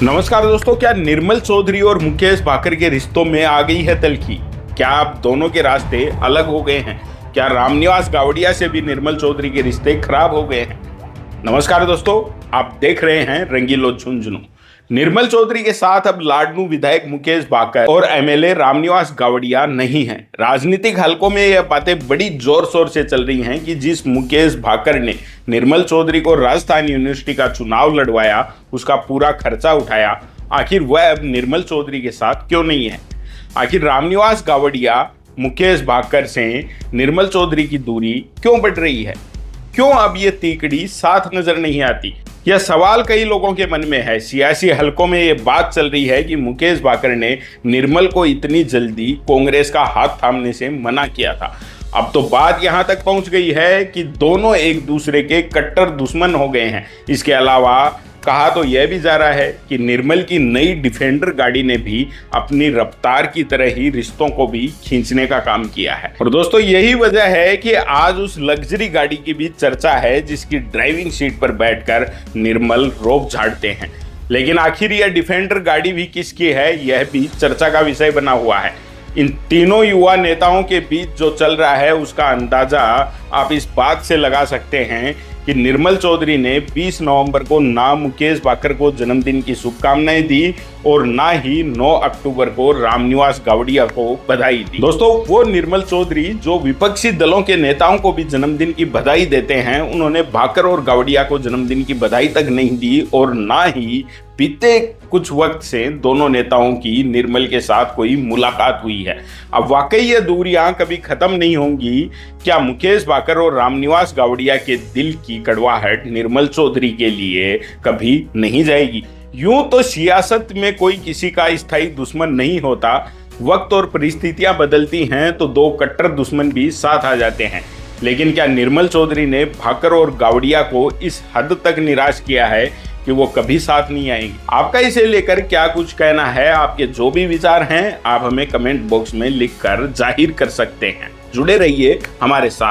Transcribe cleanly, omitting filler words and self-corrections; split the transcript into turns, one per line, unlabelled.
नमस्कार दोस्तों, क्या निर्मल चौधरी और मुकेश भाकर के रिश्तों में आ गई है तल्खी? क्या अब दोनों के रास्ते अलग हो गए हैं? क्या रामनिवास गावड़िया से भी निर्मल चौधरी के रिश्ते खराब हो गए हैं? नमस्कार दोस्तों, आप देख रहे हैं रंगीलो झुंझुनू। निर्मल चौधरी के साथ अब लाडनू विधायक मुकेश भाकर और एमएलए रामनिवास गावड़िया नहीं हैं। राजनीतिक हलकों में यह बातें बड़ी जोर शोर से चल रही हैं कि जिस मुकेश भाकर ने निर्मल चौधरी को राजस्थान यूनिवर्सिटी का चुनाव लड़वाया, उसका पूरा खर्चा उठाया, आखिर वह अब निर्मल चौधरी के साथ क्यों नहीं है? आखिर रामनिवास गावड़िया मुकेश भाकर से निर्मल चौधरी की दूरी क्यों बढ़ रही है? क्यों अब ये तीकड़ी साथ नजर नहीं आती? यह सवाल कई लोगों के मन में है। सियासी हलकों में यह बात चल रही है कि मुकेश भाकर ने निर्मल को इतनी जल्दी कांग्रेस का हाथ थामने से मना किया था। अब तो बात यहां तक पहुंच गई है कि दोनों एक दूसरे के कट्टर दुश्मन हो गए हैं। इसके अलावा कहा तो यह भी जा रहा है कि निर्मल की नई डिफेंडर गाड़ी ने भी अपनी रफ्तार की तरह ही रिश्तों को भी खींचने का काम किया है। और दोस्तों, यही वजह है कि आज उस लग्जरी गाड़ी की भी चर्चा है जिसकी ड्राइविंग सीट पर बैठकर निर्मल रोब झाड़ते हैं। लेकिन आखिर यह डिफेंडर गाड़ी भी किसकी है, यह भी चर्चा का विषय बना हुआ है। इन तीनों युवा नेताओं के बीच जो चल रहा है उसका अंदाजा आप इस बात से लगा सकते हैं कि निर्मल चौधरी ने 20 नवंबर को ना मुकेश भाकर को जन्मदिन की शुभकामनाएं दी और ना ही 9 अक्टूबर को रामनिवास गावड़िया को बधाई दी। दोस्तों, वो निर्मल चौधरी जो विपक्षी दलों के नेताओं को भी जन्मदिन की बधाई देते हैं, उन्होंने भाकर और गावड़िया को जन्मदिन की बधाई तक नहीं दी और ना ही बीते कुछ वक्त से दोनों नेताओं की निर्मल के साथ कोई मुलाकात हुई है। अब वाकई ये दूरियां कभी खत्म नहीं होंगी। क्या मुकेश भाकर और रामनिवास गावड़िया के दिल की कड़वाहट निर्मल चौधरी के लिए कभी नहीं जाएगी? यूं तो सियासत में कोई किसी का स्थायी दुश्मन नहीं होता। वक्त और परिस्थितियां बदलती हैं तो दो कट्टर दुश्मन भी साथ आ जाते हैं। लेकिन क्या निर्मल चौधरी ने भाकर और गावड़िया को इस हद तक निराश किया है कि वो कभी साथ नहीं आएंगे? आपका इसे लेकर क्या कुछ कहना है? आपके जो भी विचार हैं आप हमें कमेंट बॉक्स में लिखकर जाहिर कर सकते हैं। जुड़े रहिए हमारे साथ।